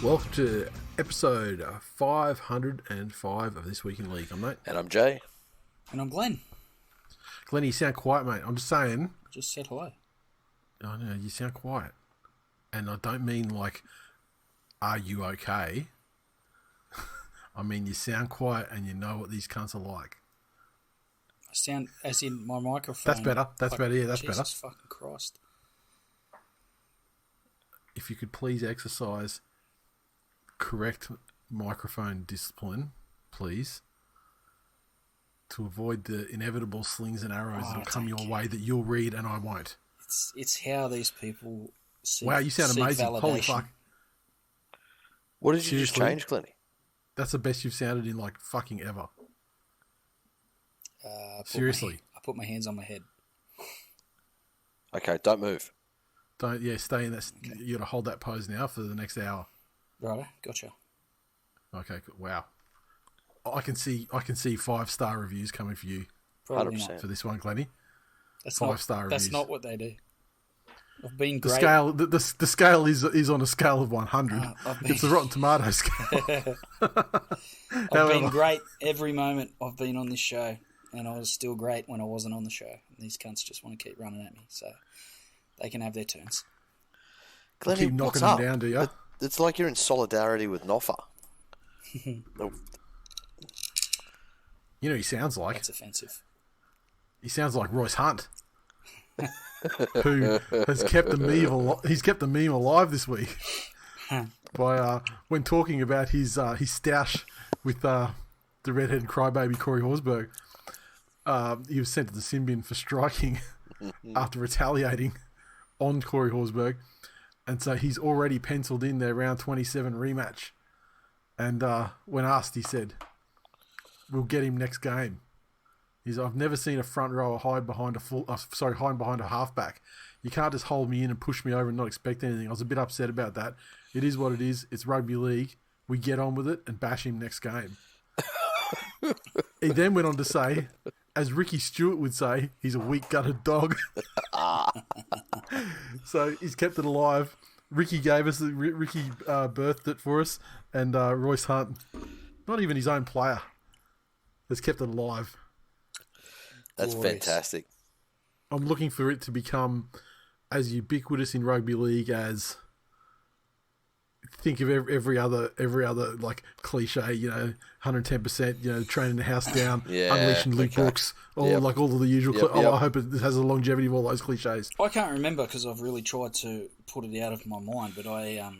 Welcome to episode 505 of This Week in League. I'm Nate. And I'm Jay. And I'm Glenn. Glenn, you sound quiet, mate. I'm just saying. Just said hello. I know, you sound quiet. And I don't mean like, are you okay? I mean, you sound quiet and you know what these cunts are like. I sound as in my microphone. That's better. That's better. Yeah, that's Jesus better. Fucking Christ. If you could please exercise correct microphone discipline, please, to avoid the inevitable slings and arrows that'll come your way that you'll read and I won't. It's how these people seek, wow, you sound amazing. validation. Holy fuck. What did you Seriously? just change, Glenny? That's the best you've sounded in like fucking ever. Seriously. I put my hands on my head. Okay, don't move. Stay in that. Okay. You got to hold that pose now for the next hour. Righto, gotcha. Okay, wow. I can see 5-star reviews coming for you. Probably 100%. not. For this one, Glenny. That's 5-star reviews. That's not what they do. I've been The great. scale, the scale is on a scale of 100. It's the Rotten Tomato scale. I've been great every moment I've been on this show, and I was still great when I wasn't on the show. These cunts just want to keep running at me, so they can have their turns. Glenny, keep knocking what's them up? down, do you? It's like you're in solidarity with Noffa. You know, he sounds like. That's offensive. He sounds like Royce Hunt, who has kept the meme he's kept the meme alive this week by when talking about his stoush with the redheaded crybaby Corey Horsburgh. He was sent to the sin bin for striking after retaliating on Corey Horsburgh, and so he's already penciled in their round 27 rematch. And when asked, he said, "We'll get him next game." I've never seen a front rower hide behind a halfback. You can't just hold me in and push me over and not expect anything. I was a bit upset about that. It is what it is. It's rugby league. We get on with it and bash him next game. He then went on to say, as Ricky Stewart would say, he's a weak-gutted dog. So he's kept it alive. Ricky birthed it for us, and Royce Hunt, not even his own player, has kept it alive. That's Glorious. fantastic. I'm looking for it to become as ubiquitous in rugby league as think of every other like cliche, 110%, training the house down, unleashing Luke Brooks, all of the usual. I hope it has the longevity of all those cliches. I can't remember because I've really tried to put it out of my mind, but I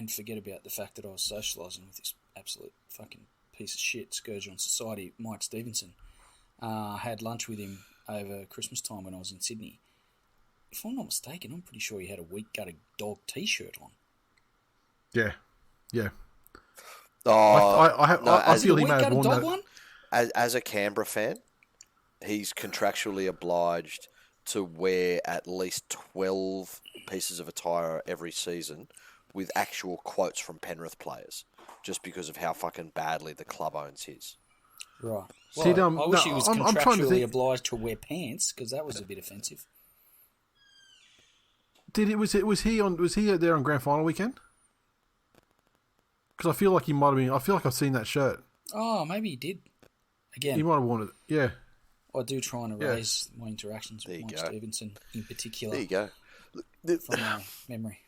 forget about the fact that I was socialising with this absolute fucking piece of shit, scourge on society, Mike Stevenson. I had lunch with him over Christmas time when I was in Sydney. If I'm not mistaken, I'm pretty sure he had a weak-gutted dog T-shirt on. Yeah. Oh, I feel he may have worn dog that. one? as a Canberra fan, he's contractually obliged to wear at least 12 pieces of attire every season with actual quotes from Penrith players, just because of how fucking badly the club owns his. Right. See, Well, I wish he was I'm trying to contractually think- obliged to wear pants because that was a bit offensive. Was he there on grand final weekend? Because I feel like he might have been. I feel like I've seen that shirt. Oh, maybe he did. Again, He might have worn it. Yeah. I do try and erase my interactions with Mike Stevenson in particular There you go. from my memory.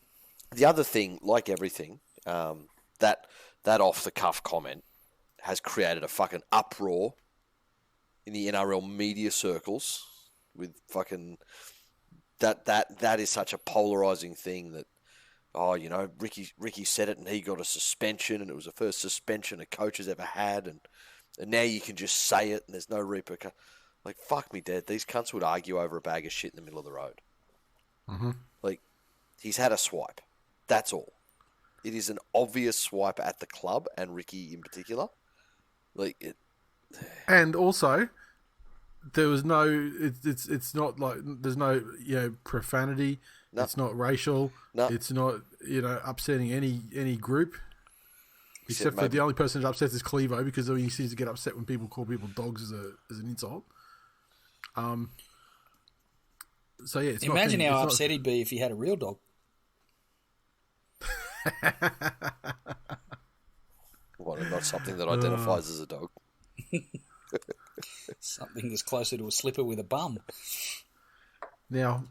The other thing, like everything, that off-the-cuff comment has created a fucking uproar in the NRL media circles with fucking that is such a polarizing thing that Ricky said it and he got a suspension and it was the first suspension a coach has ever had and now you can just say it and there's no repercussion. Like, fuck me dead. These cunts would argue over a bag of shit in the middle of the road. Mm-hmm. Like, he's had a swipe. That's all. It is an obvious swipe at the club and Ricky in particular. Like it, and also there was no. It's not like there's no profanity. No. It's not racial. No. It's not upsetting any group. Except for the only person that upsets is Clevo because he seems to get upset when people call people dogs as an insult. So yeah, imagine how upset he'd be if he had a real dog. not something that identifies as a dog. Something that's closer to a slipper with a bum. Now,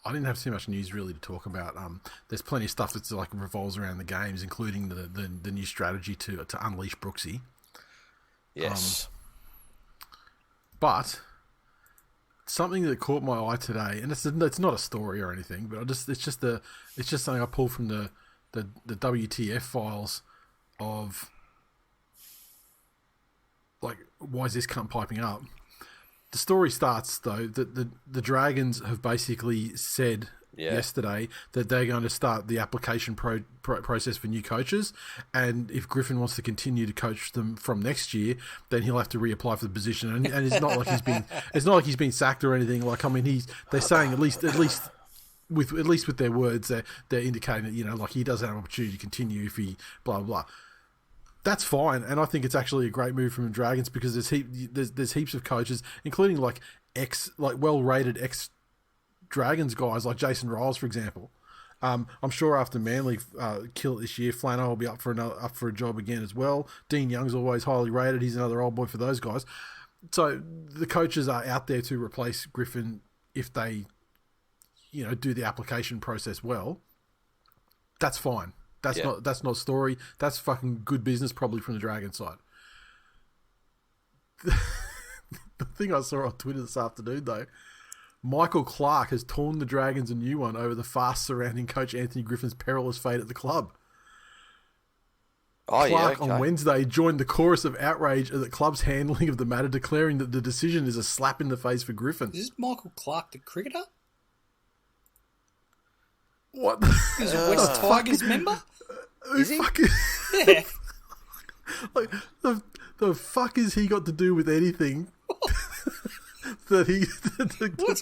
I didn't have too much news really to talk about. There's plenty of stuff that's like revolves around the games, including the new strategy to unleash Brooksy. Yes. But something that caught my eye today, and it's not a story or anything, but it's just something I pulled from the WTF files of like, why is this cunt piping up? The story starts though that the Dragons have basically said yesterday that they're going to start the application process for new coaches, and if Griffin wants to continue to coach them from next year, then he'll have to reapply for the position. And it's not like he's been sacked or anything. Like, I mean, they're saying at least with their words, they're indicating that, you know, like, he does have an opportunity to continue if he blah blah blah. That's fine, and I think it's actually a great move from the Dragons because there's heaps of coaches, including like well-rated ex-Dragons guys like Jason Riles, for example. I'm sure after Manly kill it this year, Flano will be up for a job again as well. Dean Young's always highly rated; he's another old boy for those guys. So the coaches are out there to replace Griffin if they, you know, do the application process well. That's fine. That's not story. That's fucking good business, probably from the Dragon side. The thing I saw on Twitter this afternoon, though, Michael Clark has torn the Dragons a new one over the fast surrounding Coach Anthony Griffin's perilous fate at the club. Clark on Wednesday joined the chorus of outrage at the club's handling of the matter, declaring that the decision is a slap in the face for Griffin. Is this Michael Clark, the cricketer? What? He's a West Tigers member? Is he? Yeah. Like, the fuck has he got to do with anything? That he...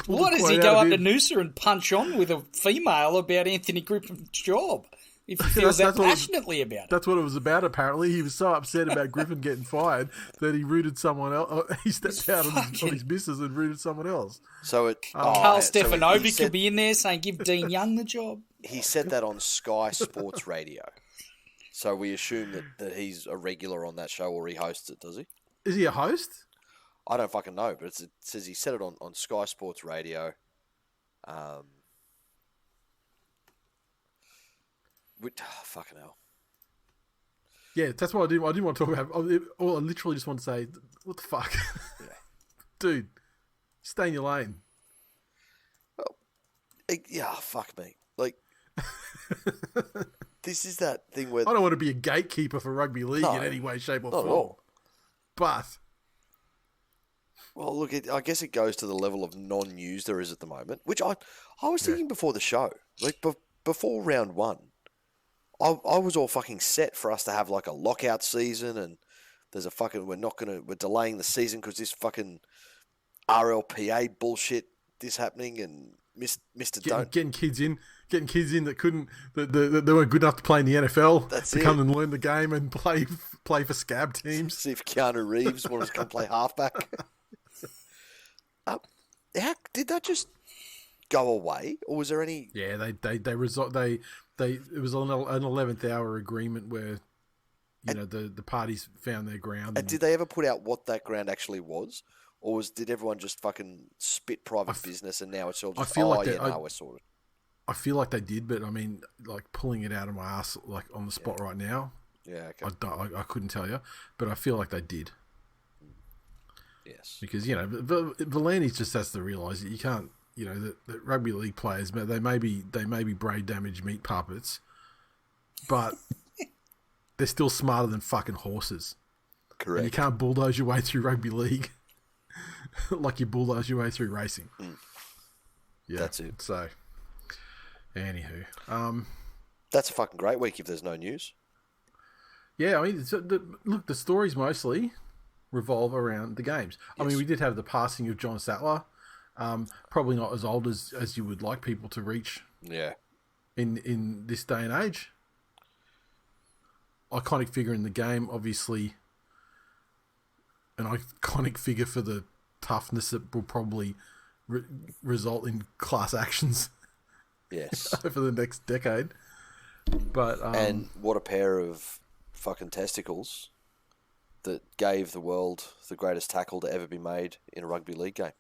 What does he go up to Noosa and punch on with a female about Anthony Griffin's job? If he feels that passionately about it. That's what it was about, apparently. He was so upset about Griffin getting fired that he rooted someone else. He stepped out on his missus and rooted someone else. So Carl Stefanovic could be in there saying, give Dean Young the job. He said that on Sky Sports Radio. So we assume that he's a regular on that show, or he hosts it, does he? Is he a host? I don't fucking know, but it says he said it on Sky Sports Radio. Fucking hell. Yeah, that's what I didn't want to talk about. I literally just want to say, what the fuck? Yeah. Dude, stay in your lane. Well, yeah, fuck me. Like, this is that thing where... I don't want to be a gatekeeper for rugby league in any way, shape or form. But... Well, look, I guess it goes to the level of non-news there is at the moment, which I was thinking before the show. Like, before round one, I was all fucking set for us to have like a lockout season, and there's a fucking we're delaying the season because this fucking RLPA bullshit is happening, and getting kids in that weren't good enough to play in the NFL. That's come and learn the game and play for scab teams. See if Keanu Reeves wants to come play halfback. Did that just go away, or was there any? Yeah, it was an 11th hour agreement where the parties found their ground. And did they ever put out what that ground actually was, or did everyone just fucking spit private business and now it's all just we're sorted? I feel like they did, but I mean, like pulling it out of my ass like on the spot right now. Yeah, okay. I couldn't tell you, but I feel like they did. Yes, because V'landys just has to realise that you can't. That rugby league players, they may be brain damaged meat puppets, but they're still smarter than fucking horses. Correct. And you can't bulldoze your way through rugby league like you bulldoze your way through racing. Yeah, that's it. So, anywho, that's a fucking great week if there's no news. Yeah, I mean, look, the stories mostly revolve around the games. Yes. I mean, we did have the passing of John Sattler. Probably not as old as you would like people to reach. Yeah. In this day and age. Iconic figure in the game, obviously. An iconic figure for the toughness that will probably result in class actions. Yes. Over the next decade. But and what a pair of fucking testicles that gave the world the greatest tackle to ever be made in a rugby league game.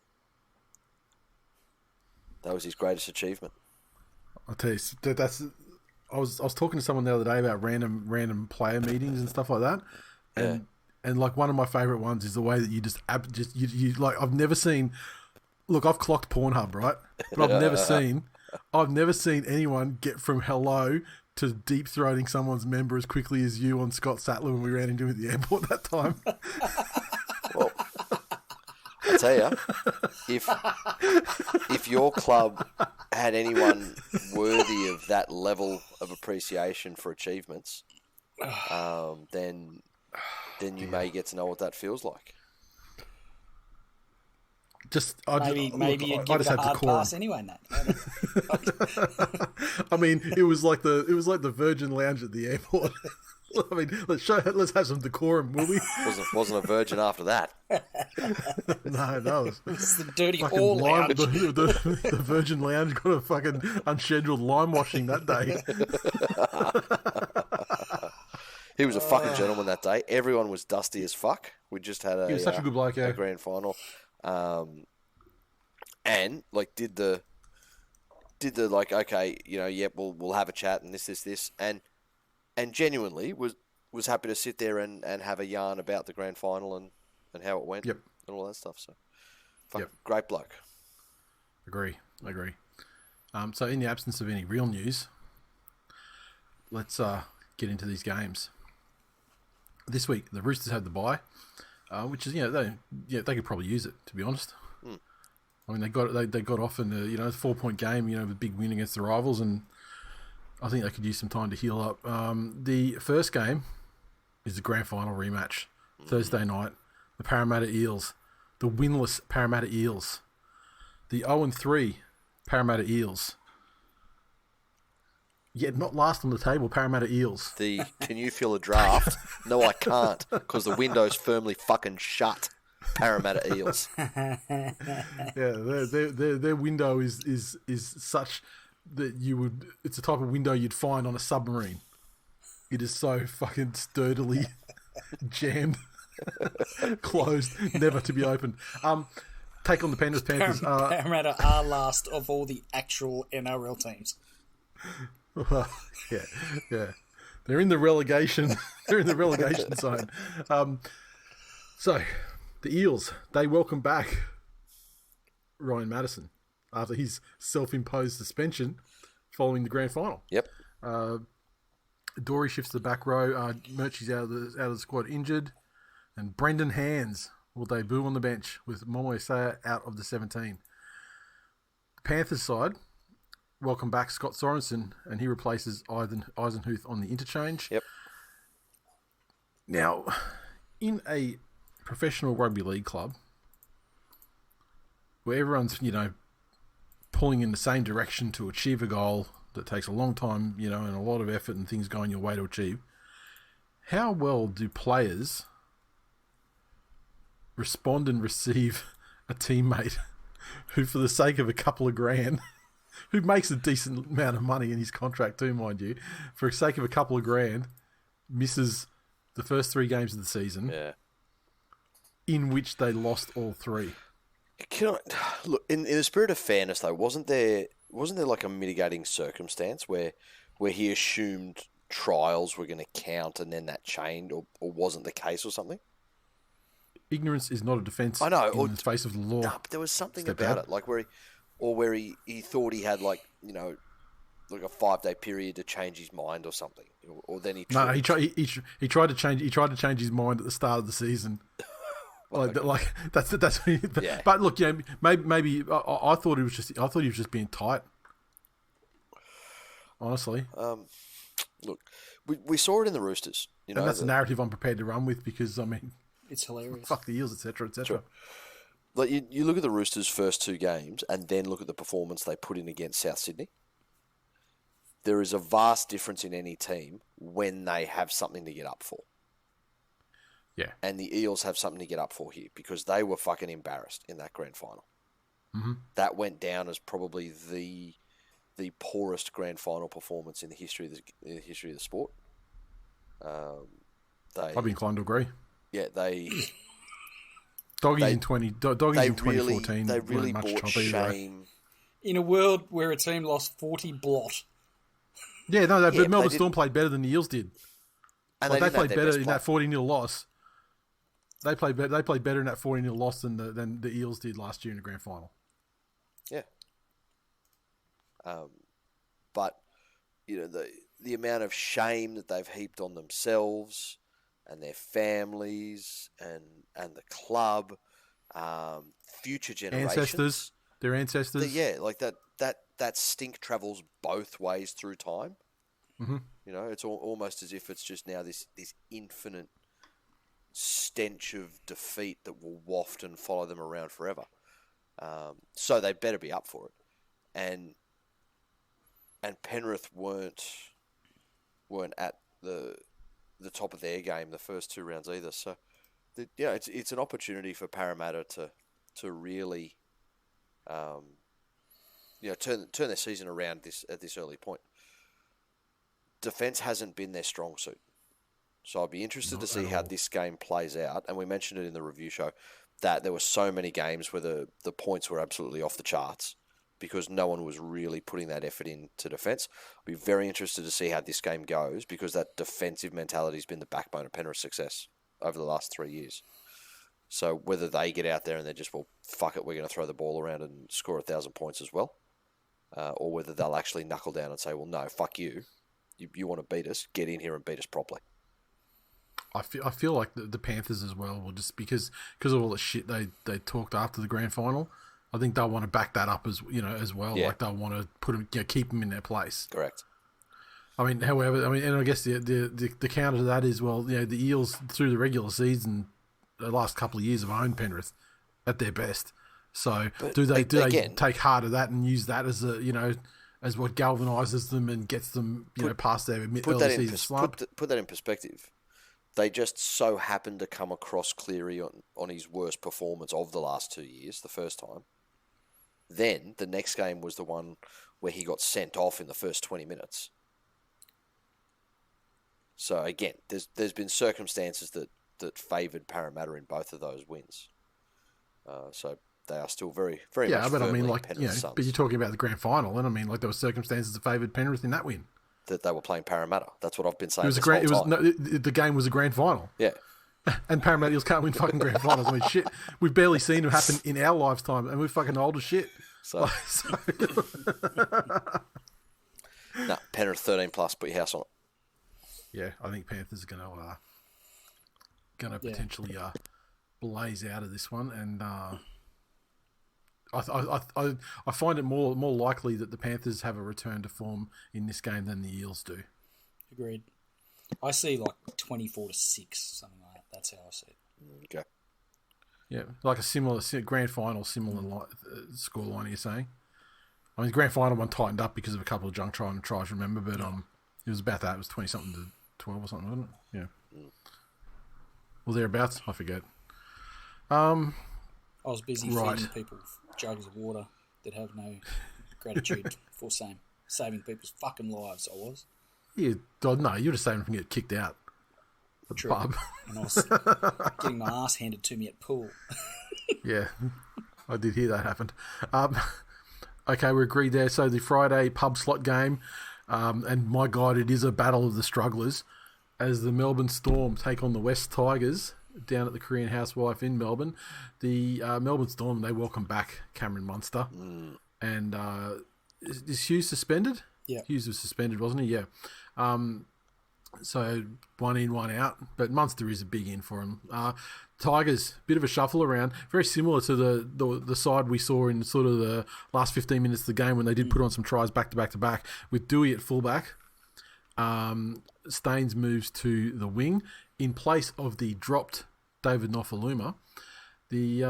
That was his greatest achievement. I'll tell you, that's. I was talking to someone the other day about random player meetings and stuff like that, and like one of my favorite ones is the way that you just you like I've never seen. Look, I've clocked Pornhub, right? But I've never seen anyone get from hello to deep throating someone's member as quickly as you on Scott Sattler when we ran into him at the airport that time. Well, I tell you, if your club had anyone worthy of that level of appreciation for achievements, then you may get to know what that feels like. Maybe you'd give the hard pass anyway, Nat. I mean, it was like the Virgin Lounge at the airport. I mean, let's have some decorum, will we? Wasn't a virgin after that. No, it's the dirty hall lounge. The Virgin Lounge got a fucking unscheduled limewashing that day. He was a fucking gentleman that day. Everyone was dusty as fuck. We just had he was such a good bloke, a grand final. And like did the like, okay, we'll have a chat and this and genuinely was happy to sit there and have a yarn about the grand final and how it went. Yep. And all that stuff. So great bloke. Agree. So in the absence of any real news, let's get into these games. This week the Roosters had the bye. Which is, they could probably use it, to be honest. I mean, they got off in a 4-point game, a big win against the rivals, and I think they could use some time to heal up. The first game is the grand final rematch, Thursday night. The Parramatta Eels, the winless Parramatta Eels, the 0-3 Parramatta Eels. Yet not last on the table, Parramatta Eels. Can you feel a draft? No, I can't, because the window's firmly fucking shut. Parramatta Eels. Their window is such that it's the type of window you'd find on a submarine. It is so fucking sturdily jammed, closed, never to be opened. Take on the Panthers. Parramatta are last of all the actual NRL teams. Well, yeah. They're in the relegation. They're in the relegation zone. So, the Eels, they welcome back Ryan Madison after his self-imposed suspension following the grand final. Yep. Dory shifts to the back row. Murchie's out of the squad injured, and Brendan Hands will debut on the bench with Momo Isaiah out of the 17. The Panthers side welcome back Scott Sorensen, and he replaces Eisenhuth on the interchange. Yep. Now, in a professional rugby league club where everyone's, pulling in the same direction to achieve a goal that takes a long time, and a lot of effort and things going your way to achieve, how well do players respond and receive a teammate who, for the sake of a couple of grand, who makes a decent amount of money in his contract too, mind you, for the sake of a couple of grand, misses the first 3 games of the season, in which they lost all 3? Look, in the spirit of fairness, though, wasn't there like a mitigating circumstance where he assumed trials were going to count and then that changed, or wasn't the case or something? Ignorance is not a defence. I know, in the face of the law. No, but there was something about it, like where he thought he had like a 5-day period to change his mind or something, or then he tried to change his mind at the start of the season. That's yeah. But look, maybe I thought he was just being tight. Honestly, look, we saw it in the Roosters, and that's a narrative I'm prepared to run with because it's hilarious. Fuck the Eels, etc., etc. Sure. Like you look at the Roosters' first 2 games and then look at the performance they put in against South Sydney. There is a vast difference in any team when they have something to get up for. Yeah. And the Eels have something to get up for here because they were fucking embarrassed in that grand final. Mm-hmm. That went down as probably the poorest grand final performance in the history of the sport. I'd be inclined to agree. Yeah, Doggies they- in 2014 they really weren't much brought top either. shame. In a world where a team lost 40 blot. Yeah, no, Yeah, but Melbourne they Storm played better than the Eels did. And Like, they they didn't have played their better best in player. that 40-0 loss. They played better in that 40-0 loss than the Eels did last year in the grand final. Yeah. But the amount of shame that they've heaped on themselves and their families and the club, future generations, Their ancestors. like that stink travels both ways through time. Mm-hmm. It's almost as if it's just now this infinite stench of defeat that will waft and follow them around forever. So they better be up for it. And Penrith weren't at the top of their game the first two rounds either. So it's an opportunity for Parramatta to really turn their season around at this early point. Defense hasn't been their strong suit. So I'd be interested to see how this game plays out. And we mentioned it in the review show that there were so many games where the points were absolutely off the charts because no one was really putting that effort into defence. I'd be very interested to see how this game goes because that defensive mentality has been the backbone of Penrith's success over the last 3 years. So whether they get out there and they're just, well, fuck it, we're going to throw the ball around and score 1,000 points as well, or whether they'll actually knuckle down and say, well, no, fuck you. You want to beat us, get in here and beat us properly. I feel like the Panthers as well will just because of all the shit they talked after the grand final. I think they'll want to back that up as well. Yeah. Like they'll want to put them, keep them in their place. Correct. I mean, however, and I guess the counter to that is the Eels through the regular season, the last couple of years have owned Penrith at their best. So do they take heart of that and use that as as what galvanises them and gets them past their early season slump? Put that in perspective. They just so happened to come across Cleary on his worst performance of the last 2 years, the first time. Then the next game was the one where he got sent off in the first 20 minutes. So again, there's been circumstances that favoured Parramatta in both of those wins. So they are still very, very much but I mean, Penrith's sons. but you're talking about the grand final, and I mean, there were circumstances that favoured Penrith in that win. That they were playing Parramatta. That's what I've been saying. The game was a grand final. Yeah. And Parramatta Eels can't win fucking grand finals. I mean, shit, we've barely seen it happen in our lifetime, and we're fucking old as shit. So. No, Penrith 13 plus. Put your house on it. Yeah, I think Panthers are going to potentially blaze out of this one, and I find it more likely that the Panthers have a return to form in this game than the Eels do. Agreed. I see 24-6, something like that. That's how I see it. Okay. Yeah, like a similar grand final, similar scoreline. You're saying? I mean, grand final one tightened up because of a couple of junk tries. Remember, but it was about that. It was 20-something to 12 or something, wasn't it? Yeah. Well, thereabouts. I forget. I was busy feeding people jugs of water that have no gratitude for saving people's fucking lives. I was. Yeah, no, you were just saving from getting kicked out at the pub. And I was getting my ass handed to me at pool. Yeah, I did hear that happened. Okay, we agreed there. So the Friday pub slot game, and my God, it is a battle of the strugglers as the Melbourne Storm take on the West Tigers down at the Korean Housewife in Melbourne. The Melbourne Storm, they welcome back Cameron Munster. And is Hughes suspended? Yeah. Hughes was suspended, wasn't he? Yeah. So 1 in, 1 out. But Munster is a big in for him. Tigers, bit of a shuffle around. Very similar to the side we saw in sort of the last 15 minutes of the game when they did put on some tries back to back to back with Dewey at fullback. Staines moves to the wing in place of the dropped David Nofaluma. The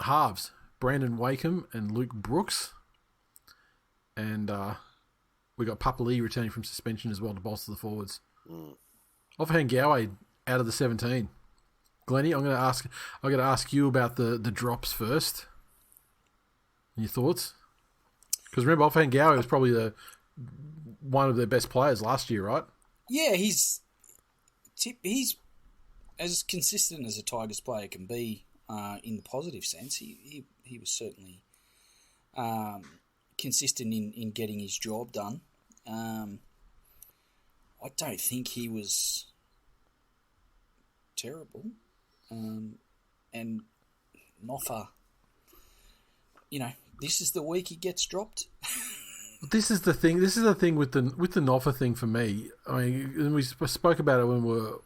halves, Brandon Wakeham and Luke Brooks. And we got Papali'i returning from suspension as well to bolster the forwards. Offahangawe out of the 17. Glennie, I'm going to ask you about the drops first. Your thoughts? Because remember, Offahangawe was probably one of their best players last year, right? Yeah, he's as consistent as a Tigers player can be in the positive sense, he was certainly consistent in getting his job done. I don't think he was terrible. And Noffa, this is the week he gets dropped. This is the thing. This is the thing with the Noffa thing for me. I mean, we spoke about it when we were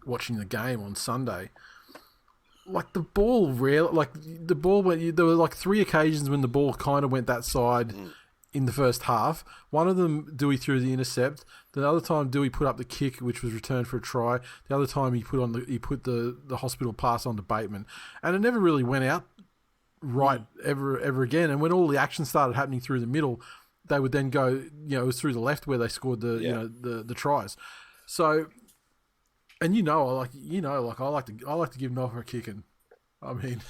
watching the game on Sunday. Like the ball, there were like 3 occasions when the ball kind of went that side in the first half. One of them, Dewey threw the intercept. The other time, Dewey put up the kick, which was returned for a try. The other time, he put the hospital pass on to Bateman, and it never really went out right ever again. And when all the action started happening through the middle, they would then go, it was through the left where they scored the tries. So, and I like to give Noffa a kicking. I mean,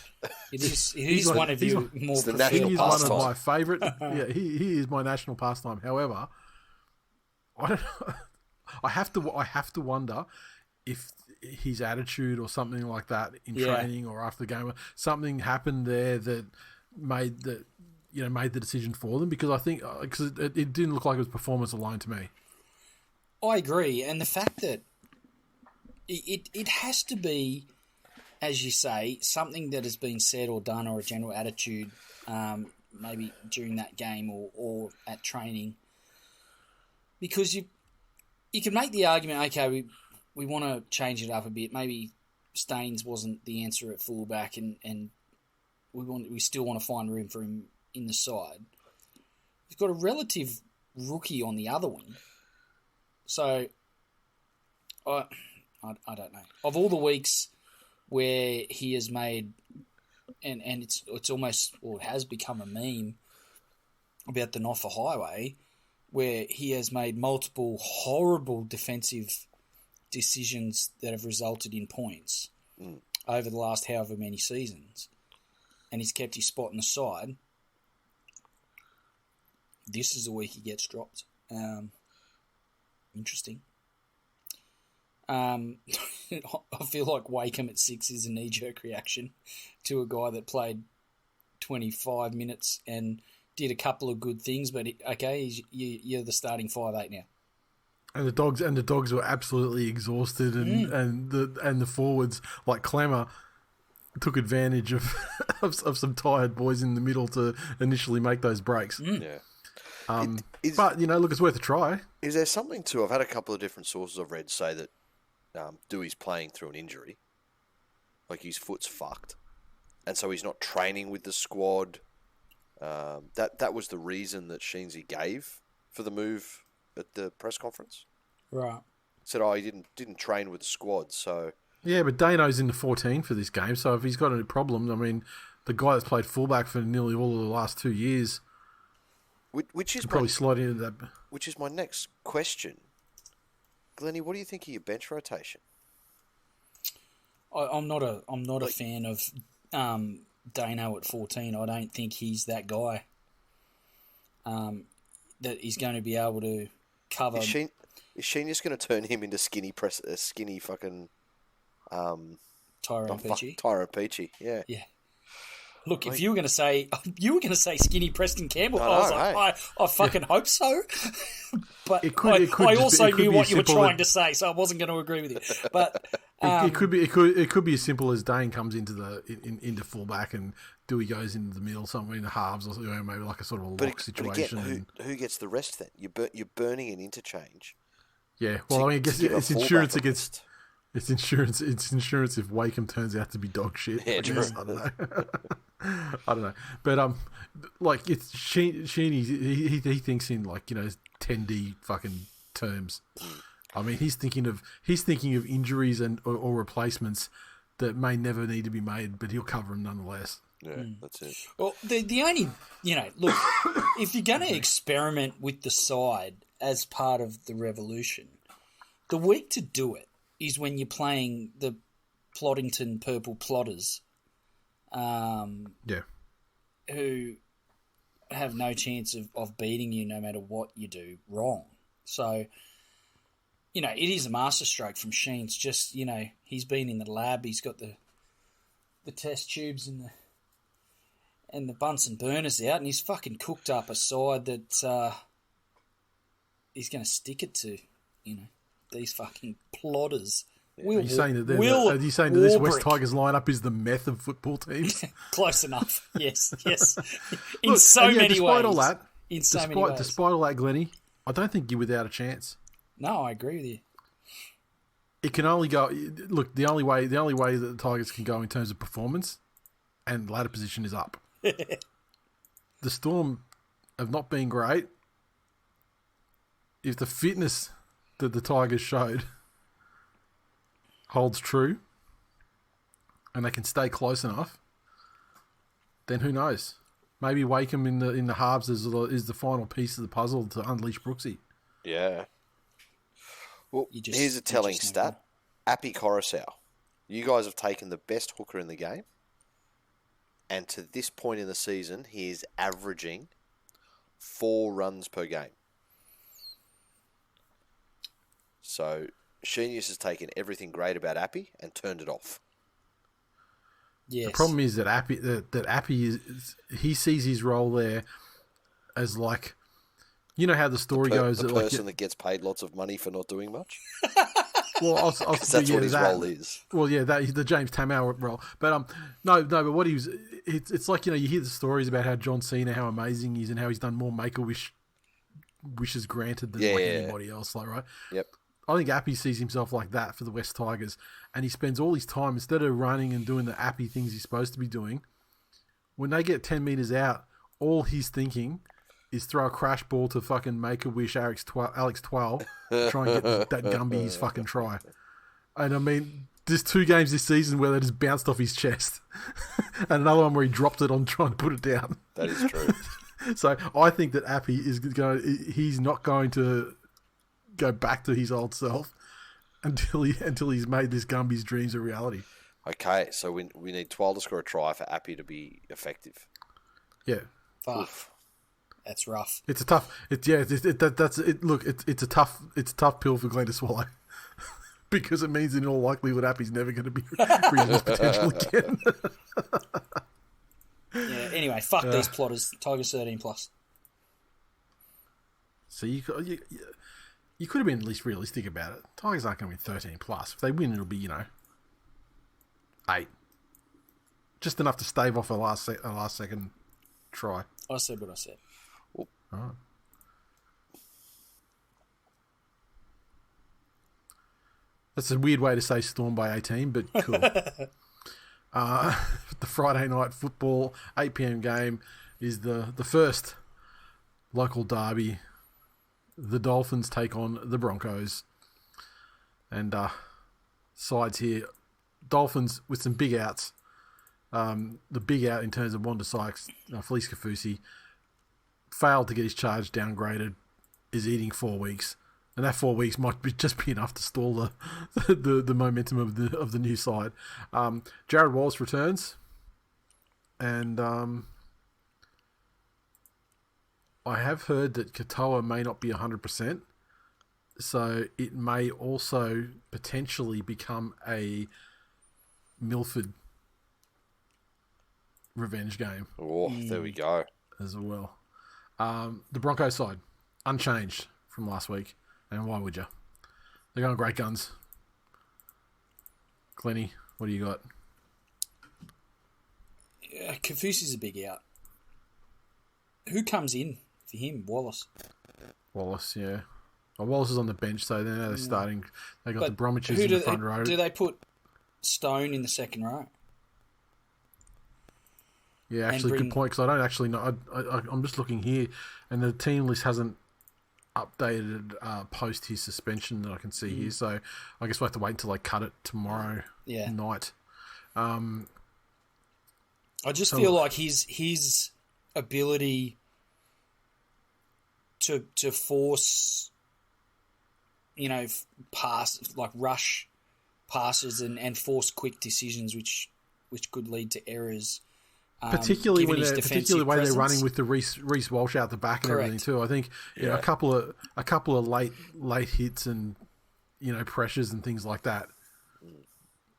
it is one of your more preferred. He is one of my favourite. Yeah, he is my national pastime. However, I have to wonder if his attitude or something like that in training or after the game, something happened there that made the decision for them, because I think it didn't look like it was performance alone to me. I agree, and the fact that it has to be, as you say, something that has been said or done, or a general attitude, maybe during that game or at training, because you can make the argument, okay, we want to change it up a bit. Maybe Staines wasn't the answer at fullback, and we still want to find room for him in the side. We've got a relative rookie on the other wing, so I don't know. Of all the weeks where he has made, and it's almost, or it has become a meme about the Noffa Highway, where he has made multiple horrible defensive decisions that have resulted in points over the last however many seasons, and he's kept his spot in the side. This is the week he gets dropped. Interesting. I feel like Wakeham at 6 is a knee-jerk reaction to a guy that played 25 minutes and did a couple of good things, but you're the starting 5'8" now. And the dogs were absolutely exhausted, and the forwards like Clemmer took advantage of some tired boys in the middle to initially make those breaks. Yeah. But look, it's worth a try. Is there something to? I've had a couple of different sources I've read say that Dewey's playing through an injury, like his foot's fucked, and so he's not training with the squad. That was the reason that Sheensy gave for the move at the press conference. Right. Said, he didn't train with the squad, so... Yeah, but Dano's in the 14 for this game, so if he's got any problems, I mean, the guy that's played fullback for nearly all of the last 2 years... Which is probably slide into that. Which is my next question. Glennie, what do you think of your bench rotation? I'm not a fan of Dano at 14. I don't think he's that guy that is going to be able to cover. Is Sheen just going to turn him into skinny fucking Tyrone Peachy? Tyrone Peachy, yeah. Yeah. Look, if you were going to say skinny Preston Campbell, I was like, I fucking hope so. But I also knew what you were trying to say, so I wasn't going to agree with you. But it could be as simple as Dane comes into into fullback and Dewey goes into the middle somewhere in the halves, or maybe like a sort of a lock situation. But again, who gets the rest then? You're burning an interchange. Yeah, well, I mean, I guess it's insurance against. It's insurance. It's insurance if Wakeham turns out to be dog shit. Yeah, true. I don't know. I don't know. But like it's Sheeny. He thinks in 10D fucking terms. I mean, he's thinking of injuries and or replacements that may never need to be made, but he'll cover them nonetheless. Yeah, that's it. Well, the only look, if you're going to experiment with the side as part of the revolution, the week to do it is when you're playing the Ploddington Purple Plotters, who have no chance of beating you no matter what you do wrong. So you know, it is a masterstroke from Sheen. It's just, you know, he's been in the lab. He's got the test tubes and the Bunsen burners out, and he's fucking cooked up a side that he's going to stick it to, you know, these fucking plotters. Are you saying that this West Tigers lineup is the meth of football teams? Close enough. Yes. In so many ways. All that, many ways. Despite all that, Glennie, I don't think you're without a chance. No, I agree with you. It can only go. Look, the only way that the Tigers can go in terms of performance and ladder position is up. The Storm have not been great. If the fitness that the Tigers showed holds true, and they can stay close enough, then who knows? Maybe Wakeham in the halves is the final piece of the puzzle to unleash Brooksy. Yeah. Well, here's a telling stat. Appy Coruscant. You guys have taken the best hooker in the game, and to this point in the season, he is averaging 4 runs per game. So Sheenius has taken everything great about Appy and turned it off. Yes. The problem is that Appy he sees his role there as like, you know how the story goes. The person that gets paid lots of money for not doing much. Well, that's what his role is. Well, yeah, the James Tamau role. But no, but what he was, it's like, you know, you hear the stories about how John Cena, how amazing he is, and how he's done more Make-A-Wish wishes granted than anybody else, like, right? Yep. I think Appy sees himself like that for the West Tigers, and he spends all his time, instead of running and doing the Appy things he's supposed to be doing, when they get 10 metres out, all he's thinking is throw a crash ball to fucking Make-A-Wish Alex TWiL, try and get that Gumby his fucking try. And I mean, there's 2 games this season where they just bounced off his chest, and another one where he dropped it on trying to put it down. That is true. So I think that Appy he's not going to go back to his old self until he's made this Gumby's dreams a reality. Okay, so we need TWiL to score a try for Appy to be effective. Yeah. Fuck. That's rough. It's a tough. Look, it's a tough pill for Glenn to swallow, because it means in all likelihood Appy's never going to be reaching his potential again. Yeah. Anyway, fuck these plotters. Tigers 13+. So you could have been at least realistic about it. Tigers aren't going to win 13+. If they win, it'll be, you know, 8, just enough to stave off a last second try. I said what I said. All right. That's a weird way to say Storm by 18, but cool. The Friday night football 8 p.m. game is the first local derby. The Dolphins take on the Broncos, and sides here. Dolphins with some big outs. The big out in terms of Wanda Sykes, Felice Kafusi, failed to get his charge downgraded, is eating 4 weeks, and that 4 weeks might just be enough to stall the momentum of the new side. Jared Wallace returns, and I have heard that Katoa may not be 100%, so it may also potentially become a Milford revenge game. Oh, there we go. As well. The Broncos side, unchanged from last week. And why would you? They're going great guns. Glennie, what do you got? Kafusi's a big out. Who comes in for him? Wallace, yeah. Well, Wallace is on the bench, so now they're starting. They got the Bromwiches in the front row. Do they put Stone in the second row? Yeah, actually, good point, because I don't actually know. I'm just looking here, and the team list hasn't updated post his suspension that I can see here, so I guess we'll have to wait until they cut it tomorrow night. I just feel like his ability to force, you know, rush passes and force quick decisions, which could lead to errors. Particularly the way they're running with the Reece Walsh out the back and Correct. everything too. I think a couple of late hits and pressures and things like that.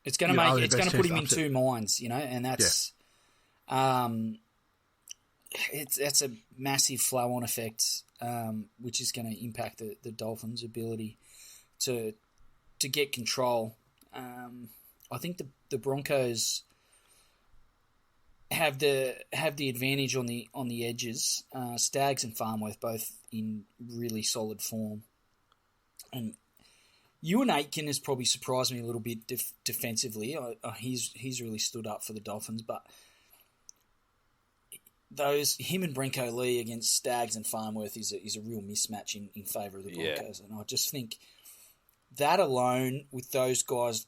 It's going to put him in two minds, and that's, that's a massive flow-on effect, which is going to impact the Dolphins' ability to get control. I think the Broncos have the advantage on the edges. Staggs and Farnworth both in really solid form, and Ewan Aitken has probably surprised me a little bit defensively. He's really stood up for the Dolphins, but him and Brenko Lee against Staggs and Farnworth is a real mismatch in favour of the Broncos, and I just think that alone with those guys,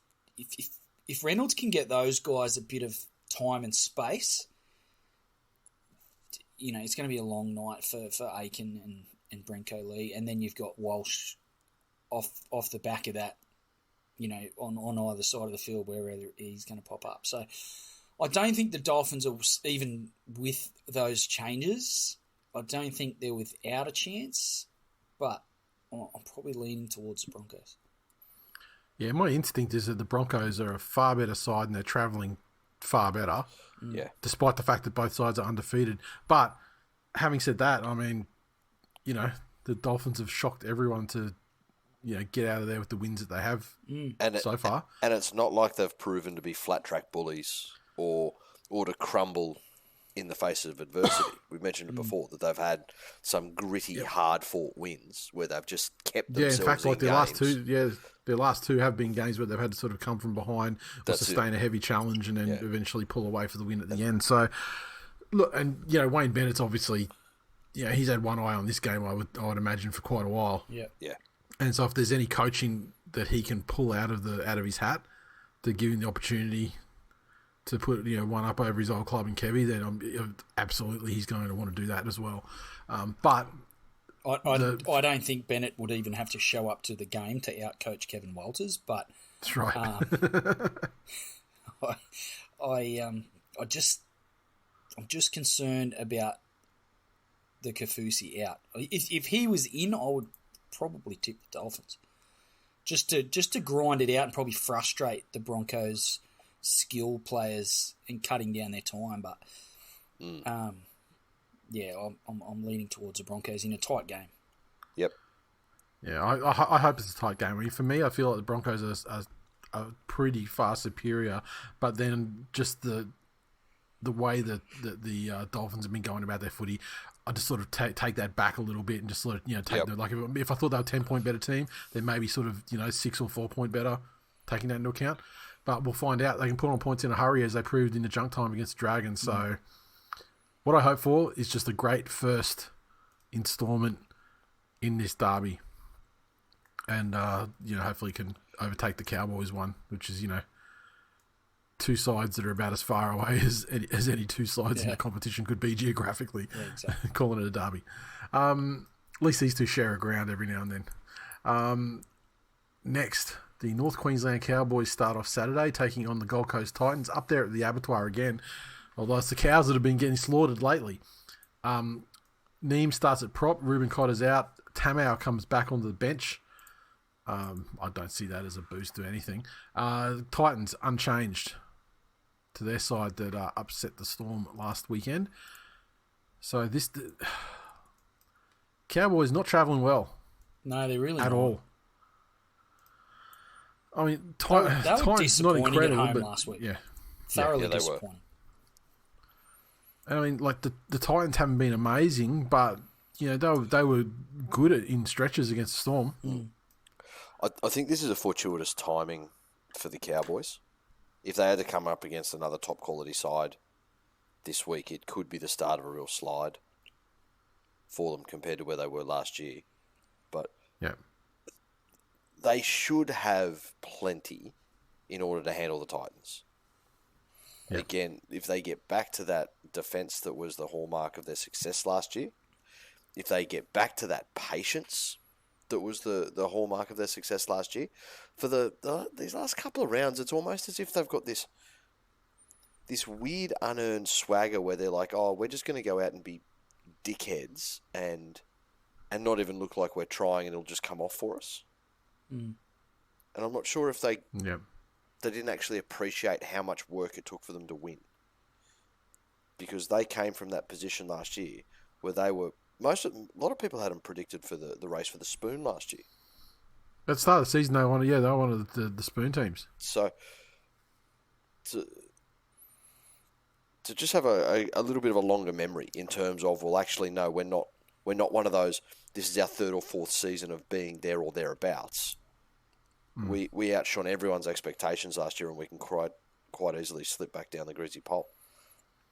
if Reynolds can get those guys a bit of time and space, it's going to be a long night for Aitken and Brenko Lee, and then you've got Walsh off the back of that, on either side of the field wherever he's going to pop up. So I don't think the Dolphins are, even with those changes, I don't think they're without a chance, but I'm probably leaning towards the Broncos. Yeah, my instinct is that the Broncos are a far better side and they're travelling far better, despite the fact that both sides are undefeated. But having said that, I mean, the Dolphins have shocked everyone to get out of there with the wins that they have so far. And it's not like they've proven to be flat track bullies or to crumble in the face of adversity. We've mentioned it before that they've had some gritty, hard fought wins where they've just kept themselves in fact, like their last two have been games where they've had to sort of come from behind or sustain a heavy challenge and then eventually pull away for the win at the end. So, look, and Wayne Bennett's obviously, he's had one eye on this game. I would imagine for quite a while. Yeah. And so if there's any coaching that he can pull out of his hat to give him the opportunity to put one up over his old club in Kevy, then absolutely he's going to want to do that as well. But I don't think Bennett would even have to show up to the game to outcoach Kevin Walters. But that's right. I'm just concerned about the Kaufusi out. If he was in, I would probably tip the Dolphins, just to grind it out and probably frustrate the Broncos' skill players and cutting down their time. But I'm leaning towards the Broncos in a tight game. Yep. Yeah, I hope it's a tight game. I mean, for me, I feel like the Broncos are pretty far superior, but then just the way that the Dolphins have been going about their footy, I just sort of take that back a little bit and just sort of take the, like if I thought they were a 10-point better team, then maybe sort of 6 or 4 point better, taking that into account. But we'll find out. They can put on points in a hurry, as they proved in the junk time against the Dragons. So what I hope for is just a great first instalment in this derby, and hopefully can overtake the Cowboys one, which is two sides that are about as far away as any two sides in the competition could be geographically. Yeah, exactly. Calling it a derby. At least these two share a ground every now and then. Next, the North Queensland Cowboys start off Saturday, taking on the Gold Coast Titans up there at the abattoir again, although it's the cows that have been getting slaughtered lately. Neem starts at prop, Ruben Cotter's out, Tamau comes back onto the bench. I don't see that as a boost to anything. Titans unchanged to their side that upset the Storm last weekend. So Cowboys not travelling well. No, they're really at not. all. I mean, they were Titans not incredible, at home but last week. Yeah, thoroughly they disappointing. And I mean, like the Titans haven't been amazing, but they were good in stretches against the Storm. I think this is a fortuitous timing for the Cowboys. If they had to come up against another top quality side this week, it could be the start of a real slide for them compared to where they were last year. But they should have plenty in order to handle the Titans. Yeah. Again, if they get back to that defence that was the hallmark of their success last year, if they get back to that patience that was the hallmark of their success last year, for these last couple of rounds, it's almost as if they've got this weird unearned swagger where they're like, oh, we're just going to go out and be dickheads and not even look like we're trying, and it'll just come off for us. And I'm not sure if they Yeah. they didn't actually appreciate how much work it took for them to win. Because they came from that position last year where they were a lot of people had them predicted for the race for the spoon last year. At the start of the season, they wanted the spoon teams. So to just have a little bit of a longer memory in terms of, well, actually, no, we're not one of those. This is our third or fourth season of being there or thereabouts. We outshone everyone's expectations last year, and we can quite easily slip back down the greasy pole.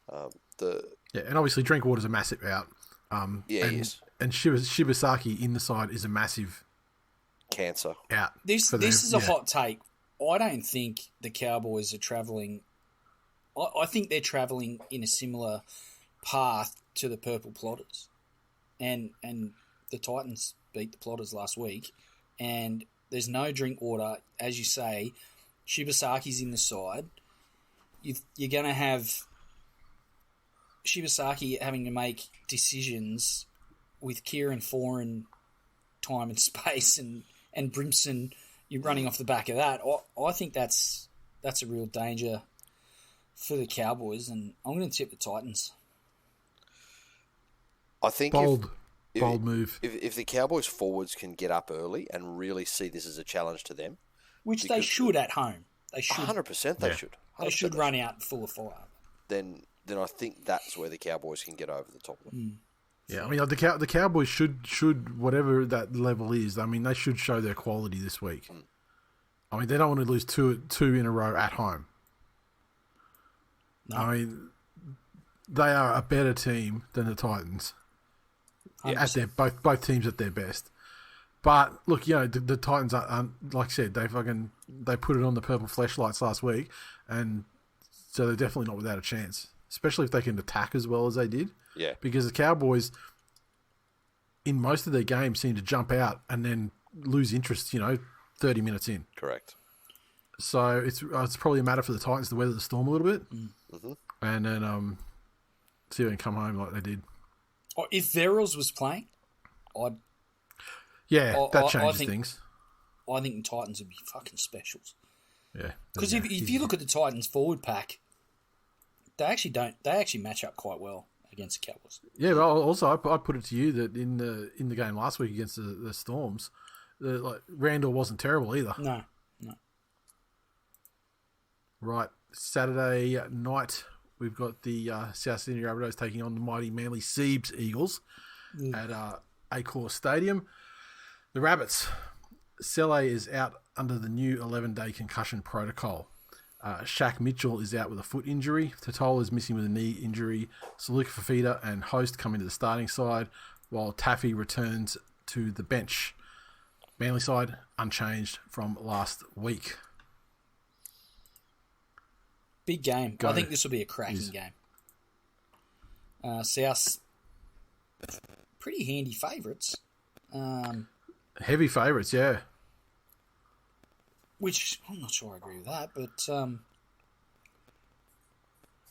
And obviously Drinkwater's a massive out. He is. And Shibasaki in the side is a massive Cancer. out. This is a hot take. I don't think the Cowboys are travelling. I think they're travelling in a similar path to the Purple Plotters, and the Titans beat the Plotters last week, and there's no Drinkwater, as you say. Shibasaki's in the side. You're going to have Shibasaki having to make decisions with Kieran Foran time and space, and Brimson, you're running off the back of that. I think that's a real danger for the Cowboys, and I'm going to tip the Titans. I think bold move. If the Cowboys forwards can get up early and really see this as a challenge to them, which they should at home, they should 100%. They should. 100% they should run out full of fire. Then I think that's where the Cowboys can get over the top of them. Yeah, I mean, the Cowboys should whatever that level is. I mean, they should show their quality this week. I mean, they don't want to lose two in a row at home. No. I mean, they are a better team than the Titans. At their both teams at their best. But look, the Titans are like I said, they put it on the purple fleshlights last week, and so they're definitely not without a chance. Especially if they can attack as well as they did. Yeah. Because the Cowboys, in most of their games, seem to jump out and then lose interest, 30 minutes in. Correct. So it's probably a matter for the Titans to weather the storm a little bit. Mm-hmm. And then see if they can come home like they did. If Verrills was playing, that changes things. I think the Titans would be fucking specials. Yeah. Because if you look at the Titans forward pack, they actually match up quite well against the Cowboys. Yeah, but also I put it to you that in the game last week against the Storms, Randall wasn't terrible either. No. Right, Saturday night we've got the South Sydney Rabbitohs taking on the mighty Manly Seabs Eagles at Accor Stadium. The Rabbits, Sele is out under the new 11-day concussion protocol. Shaq Mitchell is out with a foot injury. Totola is missing with a knee injury. Saluka Fafita and Host come into the starting side, while Taffy returns to the bench. Manly side unchanged from last week. Big game. I think this will be a cracking game. South, pretty handy favourites. Heavy favourites, yeah. Which I'm not sure I agree with that, but I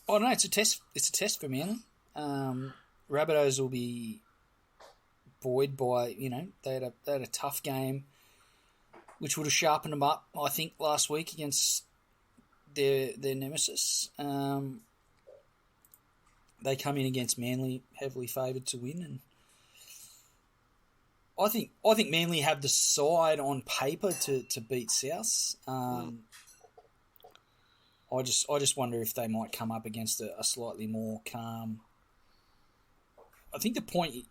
don't know. It's a test. It's a test for Manly. Rabbitohs will be buoyed by they had a tough game, which would have sharpened them up. I think last week against their nemesis. They come in against Manly heavily favoured to win, and I think Manly have the side on paper to beat South. I just wonder if they might come up against a slightly more calm. I think the point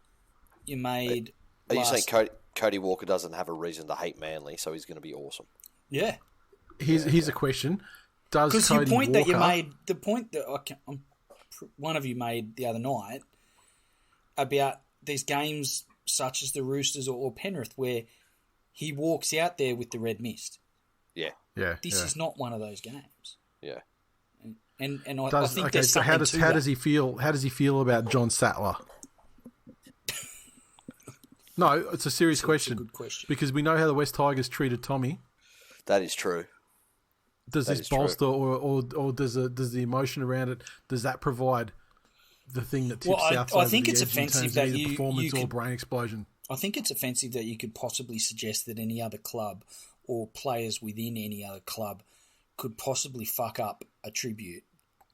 you made. Are you saying Cody Walker doesn't have a reason to hate Manly, so he's going to be awesome? Yeah. Here's a question: does because Cody the point Walker... that you made, the point that one of you made the other night about these games such as the Roosters or Penrith, where he walks out there with the red mist. Yeah. This is not one of those games. Yeah. And I think there's so something how does he feel? How does he feel about John Sattler? No, it's a serious question. It's a good question. Because we know how the West Tigers treated Tommy. That is true. Does this bolster or does the emotion around it, does that provide the thing that tips South I think it's offensive that you performance you or brain explosion? I think it's offensive that you could possibly suggest that any other club or players within any other club could possibly fuck up a tribute